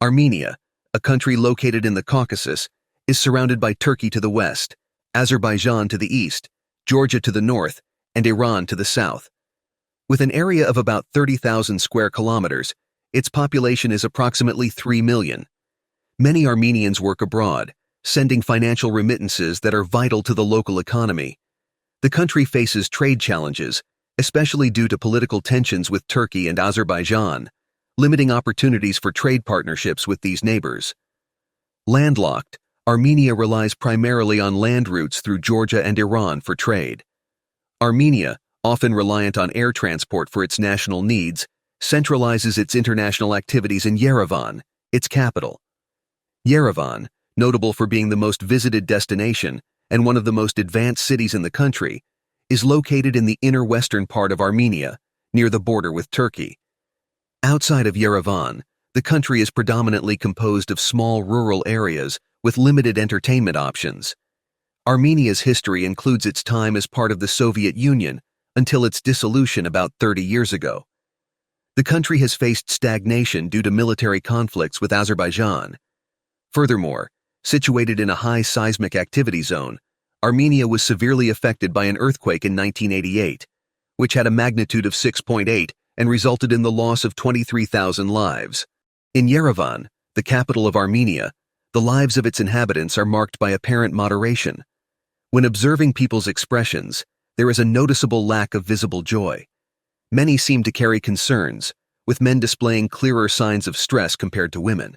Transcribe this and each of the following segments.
Armenia, a country located in the Caucasus, is surrounded by Turkey to the west, Azerbaijan to the east, Georgia to the north, and Iran to the south. With an area of about 30,000 square kilometers, its population is approximately 3 million. Many Armenians work abroad, sending financial remittances that are vital to the local economy. The country faces trade challenges, especially due to political tensions with Turkey and Azerbaijan, limiting opportunities for trade partnerships with these neighbors. Landlocked, Armenia relies primarily on land routes through Georgia and Iran for trade. Armenia, often reliant on air transport for its national needs, centralizes its international activities in Yerevan, its capital. Yerevan, notable for being the most visited destination and one of the most advanced cities in the country, is located in the inner western part of Armenia, near the border with Turkey. Outside of Yerevan, the country is predominantly composed of small rural areas with limited entertainment options. Armenia's history includes its time as part of the Soviet Union until its dissolution about 30 years ago. The country has faced stagnation due to military conflicts with Azerbaijan. Furthermore, situated in a high seismic activity zone, Armenia was severely affected by an earthquake in 1988, which had a magnitude of 6.8 and resulted in the loss of 23,000 lives. In Yerevan, the capital of Armenia, the lives of its inhabitants are marked by apparent moderation. When observing people's expressions, there is a noticeable lack of visible joy. Many seem to carry concerns, with men displaying clearer signs of stress compared to women.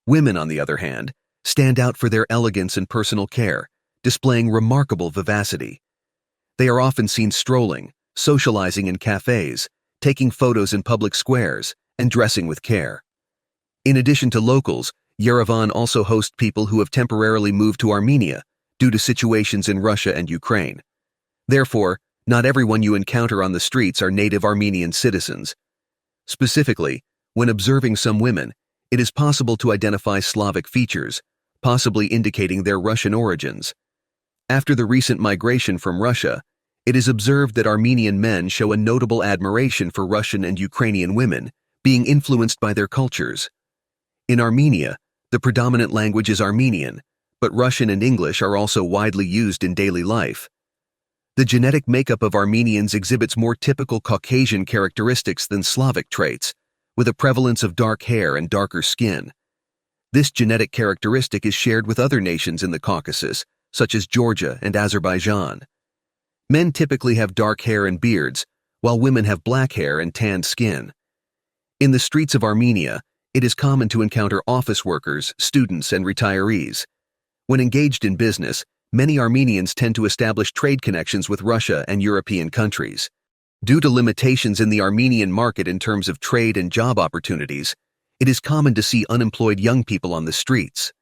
Women, on the other hand, stand out for their elegance and personal care, displaying remarkable vivacity. They are often seen strolling, socializing in cafes, taking photos in public squares, and dressing with care. In addition to locals, Yerevan also hosts people who have temporarily moved to Armenia due to situations in Russia and Ukraine. Therefore, not everyone you encounter on the streets are native Armenian citizens. Specifically, when observing some women, it is possible to identify Slavic features, possibly indicating their Russian origins. After the recent migration from Russia, it is observed that Armenian men show a notable admiration for Russian and Ukrainian women, being influenced by their cultures. In Armenia, the predominant language is Armenian, but Russian and English are also widely used in daily life. The genetic makeup of Armenians exhibits more typical Caucasian characteristics than Slavic traits, with a prevalence of dark hair and darker skin. This genetic characteristic is shared with other nations in the Caucasus, such as Georgia and Azerbaijan. Men typically have dark hair and beards, while women have black hair and tanned skin. In the streets of Armenia, it is common to encounter office workers, students, and retirees. When engaged in business, many Armenians tend to establish trade connections with Russia and European countries. Due to limitations in the Armenian market in terms of trade and job opportunities, it is common to see unemployed young people on the streets.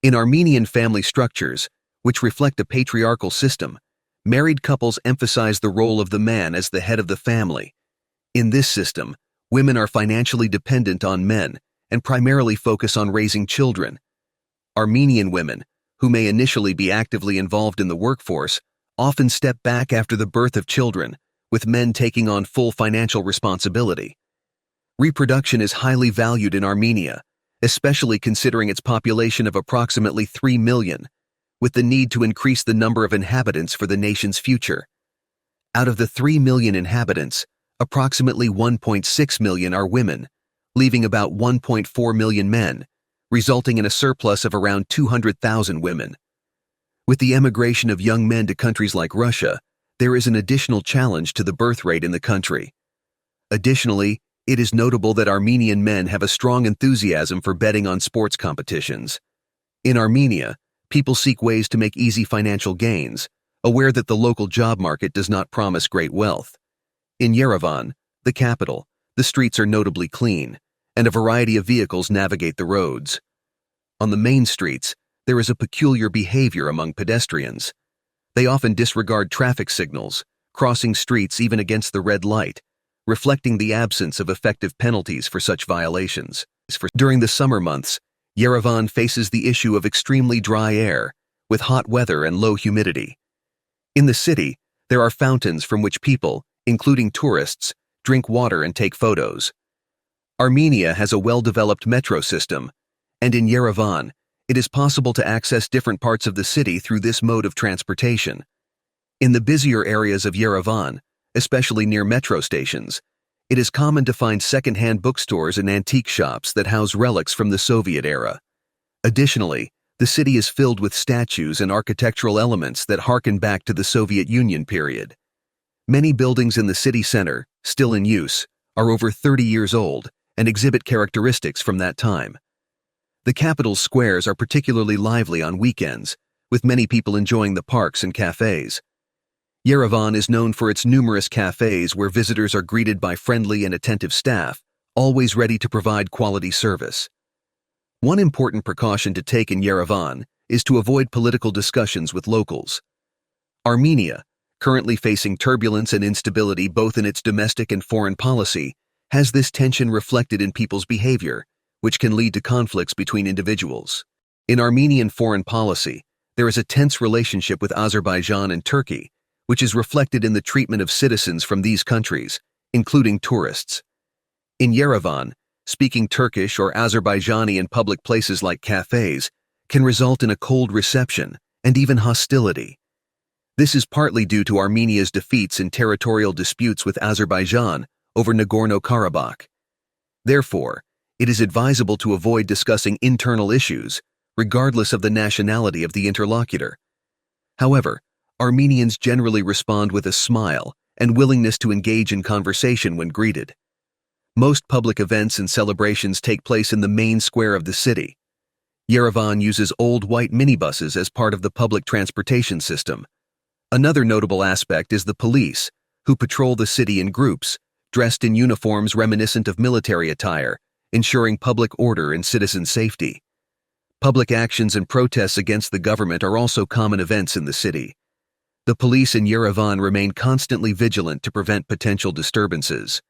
In Armenian family structures, which reflect a patriarchal system, married couples emphasize the role of the man as the head of the family. In this system, women are financially dependent on men and primarily focus on raising children. Armenian women, who may initially be actively involved in the workforce, often step back after the birth of children, with men taking on full financial responsibility. Reproduction is highly valued in Armenia, especially considering its population of approximately 3 million, with the need to increase the number of inhabitants for the nation's future. Out of the 3 million inhabitants, approximately 1.6 million are women, leaving about 1.4 million men, resulting in a surplus of around 200,000 women. With the emigration of young men to countries like Russia, there is an additional challenge to the birth rate in the country. Additionally, it is notable that Armenian men have a strong enthusiasm for betting on sports competitions. In Armenia, people seek ways to make easy financial gains, aware that the local job market does not promise great wealth. In Yerevan, the capital, the streets are notably clean, and a variety of vehicles navigate the roads. On the main streets, there is a peculiar behavior among pedestrians. They often disregard traffic signals, crossing streets even against the red light, reflecting the absence of effective penalties for such violations. During the summer months, Yerevan faces the issue of extremely dry air, with hot weather and low humidity. In the city, there are fountains from which people, including tourists, drink water and take photos. Armenia has a well-developed metro system, and in Yerevan, it is possible to access different parts of the city through this mode of transportation. In the busier areas of Yerevan, especially near metro stations, it is common to find second-hand bookstores and antique shops that house relics from the Soviet era. Additionally, the city is filled with statues and architectural elements that harken back to the Soviet Union period. Many buildings in the city center, still in use, are over 30 years old and exhibit characteristics from that time. The capital's squares are particularly lively on weekends, with many people enjoying the parks and cafes. Yerevan is known for its numerous cafes where visitors are greeted by friendly and attentive staff, always ready to provide quality service. One important precaution to take in Yerevan is to avoid political discussions with locals. Armenia, currently facing turbulence and instability both in its domestic and foreign policy, has this tension reflected in people's behavior, which can lead to conflicts between individuals. In Armenian foreign policy, there is a tense relationship with Azerbaijan and Turkey, which is reflected in the treatment of citizens from these countries, including tourists. In Yerevan, speaking Turkish or Azerbaijani in public places like cafes can result in a cold reception and even hostility. This is partly due to Armenia's defeats in territorial disputes with Azerbaijan over Nagorno-Karabakh. Therefore, it is advisable to avoid discussing internal issues, regardless of the nationality of the interlocutor. However, Armenians generally respond with a smile and willingness to engage in conversation when greeted. Most public events and celebrations take place in the main square of the city. Yerevan uses old white minibuses as part of the public transportation system. Another notable aspect is the police, who patrol the city in groups, dressed in uniforms reminiscent of military attire, ensuring public order and citizen safety. Public actions and protests against the government are also common events in the city. The police in Yerevan remain constantly vigilant to prevent potential disturbances.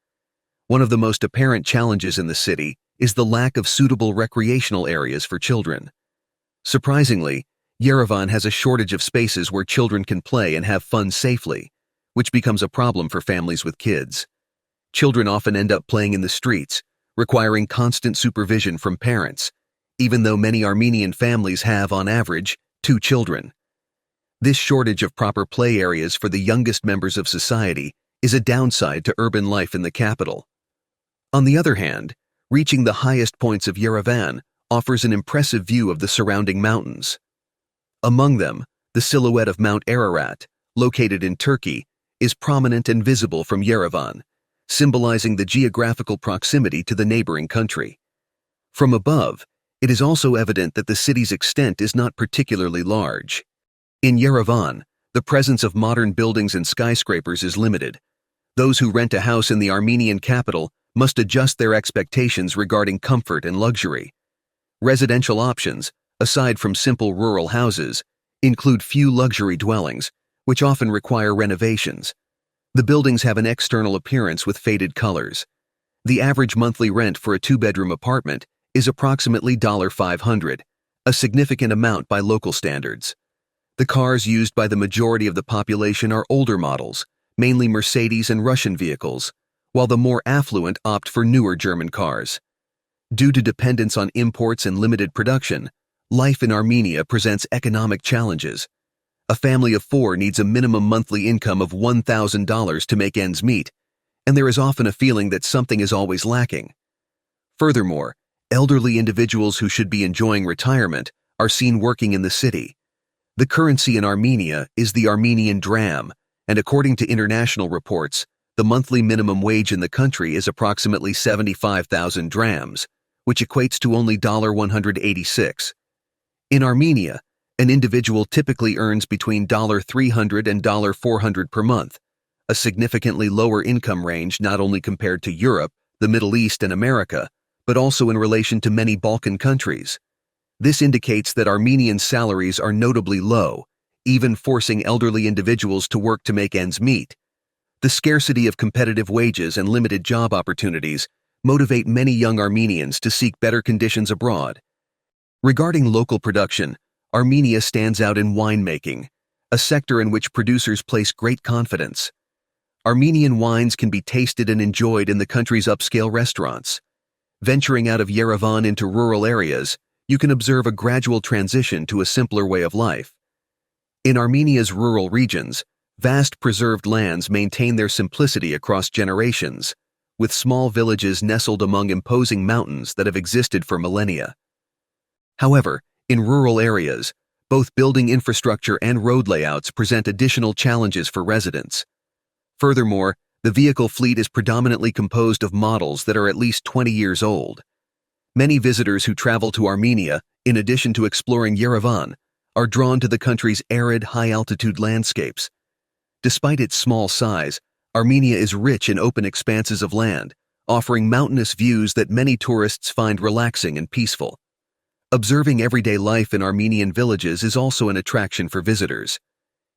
One of the most apparent challenges in the city is the lack of suitable recreational areas for children. Surprisingly, Yerevan has a shortage of spaces where children can play and have fun safely, which becomes a problem for families with kids. Children often end up playing in the streets, requiring constant supervision from parents, even though many Armenian families have, on average, 2 children. This shortage of proper play areas for the youngest members of society is a downside to urban life in the capital. On the other hand, reaching the highest points of Yerevan offers an impressive view of the surrounding mountains. Among them, the silhouette of Mount Ararat, located in Turkey, is prominent and visible from Yerevan, symbolizing the geographical proximity to the neighboring country. From above, it is also evident that the city's extent is not particularly large. In Yerevan, the presence of modern buildings and skyscrapers is limited. Those who rent a house in the Armenian capital must adjust their expectations regarding comfort and luxury. Residential options, aside from simple rural houses, include few luxury dwellings, which often require renovations. The buildings have an external appearance with faded colors. The average monthly rent for a 2-bedroom apartment is approximately $500, a significant amount by local standards. The cars used by the majority of the population are older models, mainly Mercedes and Russian vehicles, while the more affluent opt for newer German cars. Due to dependence on imports and limited production, life in Armenia presents economic challenges. A family of 4 needs a minimum monthly income of $1,000 to make ends meet, and there is often a feeling that something is always lacking. Furthermore, elderly individuals who should be enjoying retirement are seen working in the city. The currency in Armenia is the Armenian dram, and according to international reports, the monthly minimum wage in the country is approximately 75,000 drams, which equates to only $186. In Armenia, an individual typically earns between $300 and $400 per month, a significantly lower income range not only compared to Europe, the Middle East, and America, but also in relation to many Balkan countries. This indicates that Armenian salaries are notably low, even forcing elderly individuals to work to make ends meet. The scarcity of competitive wages and limited job opportunities motivate many young Armenians to seek better conditions abroad. Regarding local production, Armenia stands out in winemaking, a sector in which producers place great confidence. Armenian wines can be tasted and enjoyed in the country's upscale restaurants. Venturing out of Yerevan into rural areas, you can observe a gradual transition to a simpler way of life. In Armenia's rural regions, vast preserved lands maintain their simplicity across generations, with small villages nestled among imposing mountains that have existed for millennia. However, in rural areas, both building infrastructure and road layouts present additional challenges for residents. Furthermore, the vehicle fleet is predominantly composed of models that are at least 20 years old. Many visitors who travel to Armenia, in addition to exploring Yerevan, are drawn to the country's arid, high-altitude landscapes. Despite its small size, Armenia is rich in open expanses of land, offering mountainous views that many tourists find relaxing and peaceful. Observing everyday life in Armenian villages is also an attraction for visitors.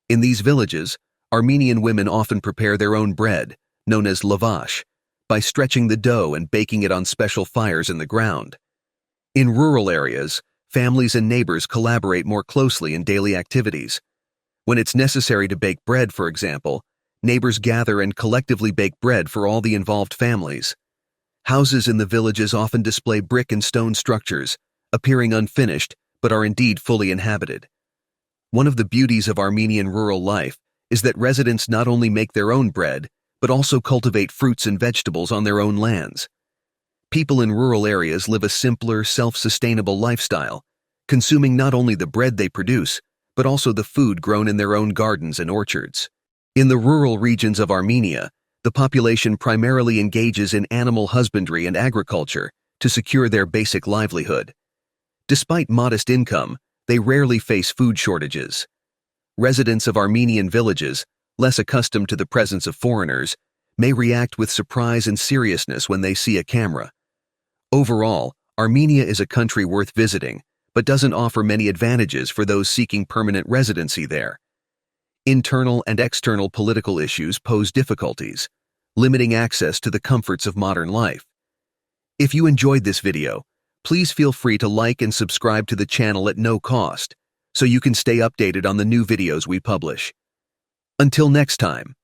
In these villages, Armenian women often prepare their own bread, known as lavash, by stretching the dough and baking it on special fires in the ground. In rural areas, families and neighbors collaborate more closely in daily activities. When it's necessary to bake bread, for example, neighbors gather and collectively bake bread for all the involved families. Houses in the villages often display brick and stone structures, appearing unfinished but are indeed fully inhabited. One of the beauties of Armenian rural life is that residents not only make their own bread, but also cultivate fruits and vegetables on their own lands. People in rural areas live a simpler, self-sustainable lifestyle, consuming not only the bread they produce, but also the food grown in their own gardens and orchards. In the rural regions of Armenia, the population primarily engages in animal husbandry and agriculture to secure their basic livelihood. Despite modest income, they rarely face food shortages. Residents of Armenian villages, less accustomed to the presence of foreigners, may react with surprise and seriousness when they see a camera. Overall, Armenia is a country worth visiting, but doesn't offer many advantages for those seeking permanent residency there. Internal and external political issues pose difficulties, limiting access to the comforts of modern life. If you enjoyed this video, please feel free to like and subscribe to the channel at no cost, so you can stay updated on the new videos we publish. Until next time.